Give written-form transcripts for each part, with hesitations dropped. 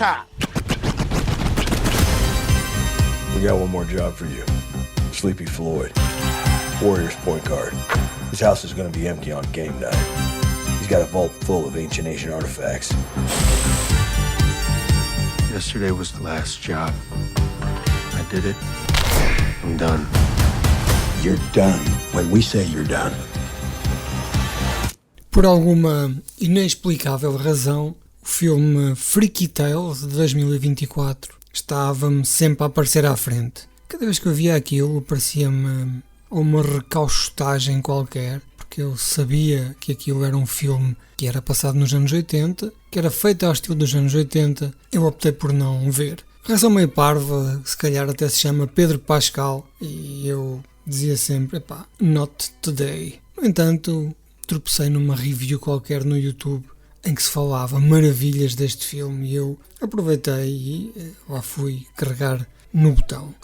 top. We got one more job for you. Sleepy Floyd, Warriors point guard. His house is going to be empty on game night. He's got a vault full of ancient Asian artifacts. Yesterday was the last job. I did it. I'm done. You're done when we say you're done. Por alguma inexplicável razão, o filme Freaky Tales de 2024 estava-me sempre a aparecer à frente. Cada vez que eu via aquilo, parecia-me uma recaustagem qualquer, porque eu sabia que aquilo era um filme que era passado nos anos 80, que era feito ao estilo dos anos 80, eu optei por não ver. Razão meio parva, se calhar até se chama Pedro Pascal, e eu dizia sempre, epá, not today. No entanto, tropecei numa review qualquer no YouTube em que se falava maravilhas deste filme e eu aproveitei e lá fui carregar no botão.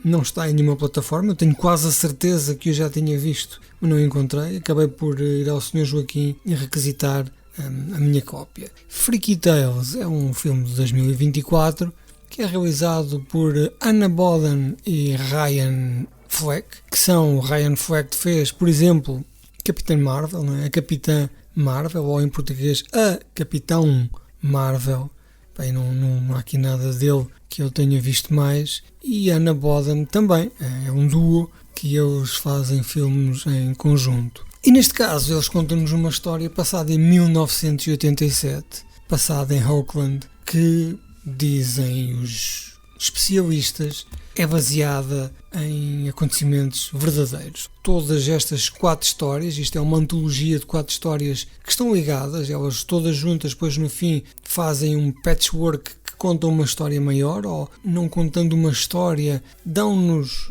Não está em nenhuma plataforma, eu tenho quase a certeza que eu já tinha visto, mas não encontrei. Acabei por ir ao Sr. Joaquim e requisitar a minha cópia. Freaky Tales é um filme de 2024 que é realizado por Anna Boden e Ryan Fleck, que são o Ryan Fleck que fez, por exemplo, Capitã Marvel, não é? A Capitã Marvel, ou em português, a Capitão Marvel. Bem, não há aqui nada dele que eu tenha visto mais. E Anna Boden também, é um duo que eles fazem filmes em conjunto. E neste caso eles contam-nos uma história passada em 1987, passada em Oakland, que dizem os especialistas é baseada em acontecimentos verdadeiros. Todas estas 4 histórias, isto é uma antologia de 4 histórias que estão ligadas, elas todas juntas, depois no fim fazem um patchwork que conta uma história maior, ou não contando uma história, dão-nos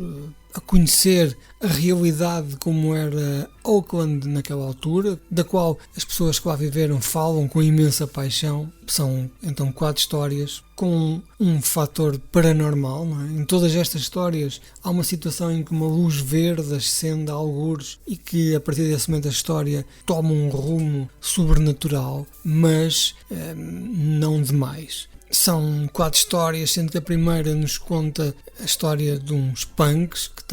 a conhecer a realidade como era Oakland naquela altura, da qual as pessoas que lá viveram falam com imensa paixão. São então 4 histórias com um fator paranormal, não é? Em todas estas histórias há uma situação em que uma luz verde ascende a algures e que a partir desse momento a história toma um rumo sobrenatural, mas não demais. São 4 histórias, sendo que a primeira nos conta a história de uns punks que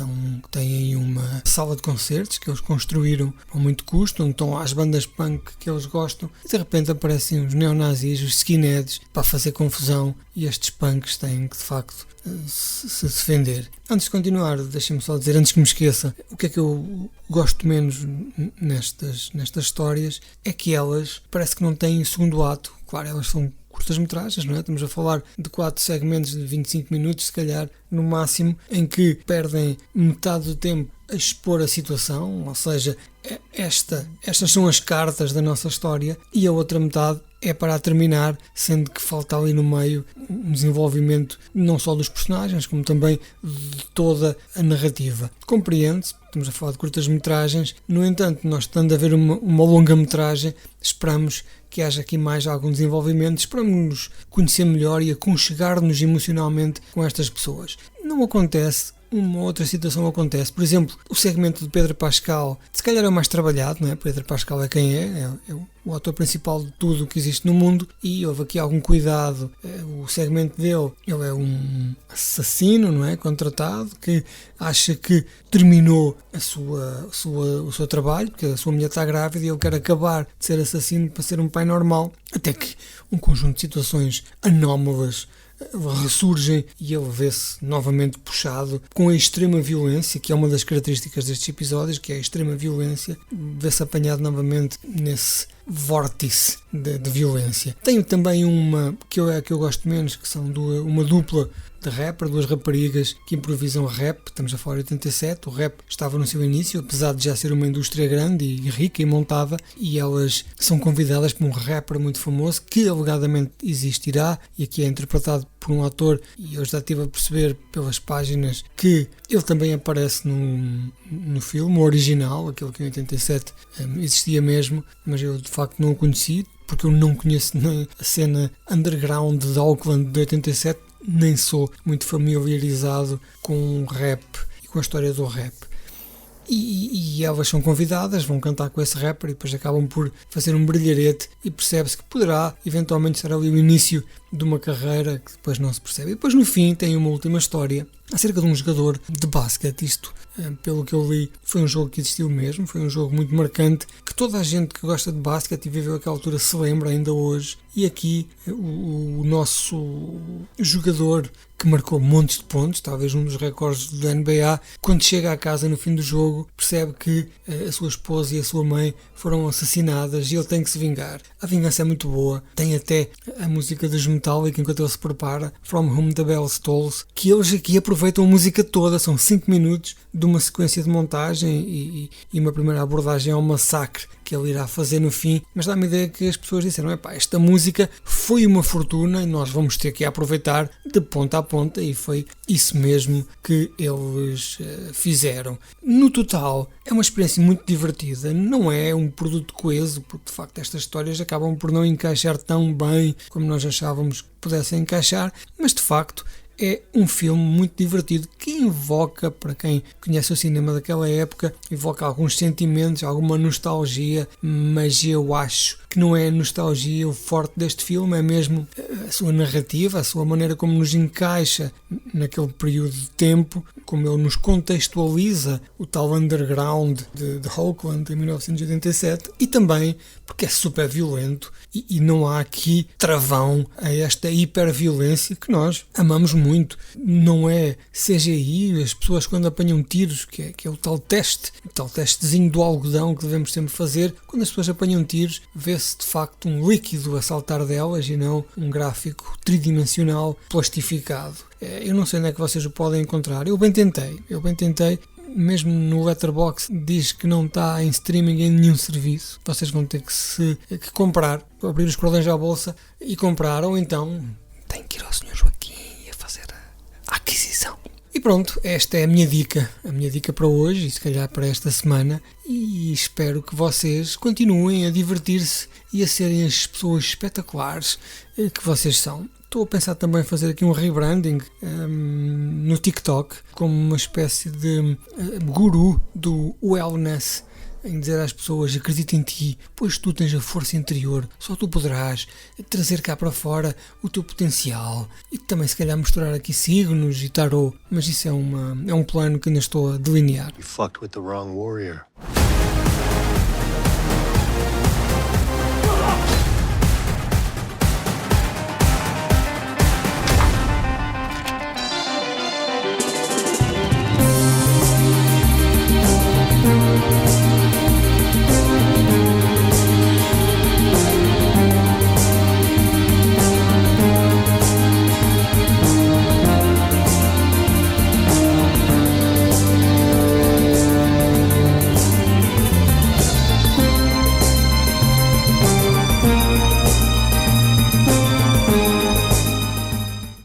têm uma sala de concertos que eles construíram a muito custo, onde estão as bandas punk que eles gostam, e de repente aparecem os neonazis, os skinheads, para fazer confusão, e estes punks têm que de facto se defender. Antes de continuar, deixem-me só dizer, antes que me esqueça, o que é que eu gosto menos nestas histórias é que elas parece que não têm segundo ato. Claro, elas são curtas-metragens, não é? Estamos a falar de 4 segmentos de 25 minutos, se calhar, no máximo, em que perdem metade do tempo a expor a situação, ou seja, estas são as cartas da nossa história, e a outra metade é para a terminar, sendo que falta ali no meio um desenvolvimento não só dos personagens, como também de toda a narrativa. Compreende-se, estamos a falar de curtas-metragens, no entanto, nós estando a ver uma longa-metragem, esperamos que haja aqui mais algum desenvolvimento, esperamos nos conhecer melhor e aconchegar-nos emocionalmente com estas pessoas. Não acontece. Uma outra situação acontece, por exemplo, o segmento de Pedro Pascal, se calhar é o mais trabalhado, não é? Pedro Pascal é quem é o ator principal de tudo o que existe no mundo, e houve aqui algum cuidado. O segmento dele, ele é um assassino, não é? Contratado, que acha que terminou o seu trabalho, porque a sua mulher está grávida e ele quer acabar de ser assassino para ser um pai normal, até que um conjunto de situações anómalas ressurgem e ele vê-se novamente puxado com a extrema violência, que é uma das características destes episódios, que é a extrema violência, vê-se apanhado novamente nesse vórtice de violência. Tenho também uma que eu gosto menos, que são uma dupla de rapper, 2 raparigas que improvisam rap. Estamos a falar de 87, o rap estava no seu início, apesar de já ser uma indústria grande e rica e montada, e elas são convidadas por um rapper muito famoso que alegadamente existirá, e aqui é interpretado por um ator, e eu já estive a perceber pelas páginas que ele também aparece no filme original, aquele que em 87 existia mesmo, mas eu de facto não o conheci, porque eu não conheço a cena underground de Oakland de 87, nem sou muito familiarizado com o rap e com a história do rap. e elas são convidadas, vão cantar com esse rapper e depois acabam por fazer um brilharete e percebe-se que poderá eventualmente ser ali o início de uma carreira que depois não se percebe. E depois no fim tem uma última história acerca de um jogador de basquete. Isto, pelo que eu li, foi um jogo que existiu mesmo, foi um jogo muito marcante, que toda a gente que gosta de basquete e viveu aquela altura se lembra ainda hoje. E aqui o nosso jogador que marcou montes de pontos, talvez um dos recordes da NBA, quando chega à casa no fim do jogo, percebe que a sua esposa e a sua mãe foram assassinadas e ele tem que se vingar. A vingança é muito boa, tem até a música dos Metallica enquanto ele se prepara, From Whom the Bell Tolls, que eles aqui aproveitam a música toda, são 5 minutos de uma sequência de montagem e uma primeira abordagem ao massacre que ele irá fazer no fim, mas dá-me a ideia que as pessoas disseram, esta música foi uma fortuna e nós vamos ter que aproveitar de ponta a ponta, e foi isso mesmo que eles fizeram. No total, é uma experiência muito divertida, não é um produto coeso, porque de facto estas histórias acabam por não encaixar tão bem como nós achávamos que pudessem encaixar, mas de facto é um filme muito divertido que invoca, para quem conhece o cinema daquela época, invoca alguns sentimentos, alguma nostalgia, mas eu acho que não é a nostalgia o forte deste filme, é mesmo a sua narrativa, a sua maneira como nos encaixa naquele período de tempo, como ele nos contextualiza o tal underground de Oakland em 1987, e também porque é super violento e não há aqui travão a esta hiperviolência que nós amamos muito. Não é CGI, as pessoas quando apanham tiros, que é o tal testezinho do algodão que devemos sempre fazer, quando as pessoas apanham tiros, vê-se de facto um líquido a saltar delas e não um gráfico tridimensional plastificado. Eu não sei onde é que vocês o podem encontrar, eu bem tentei, mesmo no Letterboxd diz que não está em streaming em nenhum serviço, vocês vão ter que comprar, abrir os cordões à bolsa e comprar, ou então tem que ir ao Sr. Joaquim a fazer a aquisição. E pronto, esta é a minha dica para hoje e se calhar para esta semana, e espero que vocês continuem a divertir-se e a serem as pessoas espetaculares que vocês são. Estou a pensar também em fazer aqui um rebranding no TikTok, como uma espécie de guru do wellness, em dizer às pessoas: acredita em ti, pois tu tens a força interior, só tu poderás trazer cá para fora o teu potencial. E também se calhar misturar aqui signos e tarot, mas isso é um plano que ainda estou a delinear. You fucked with the wrong warrior.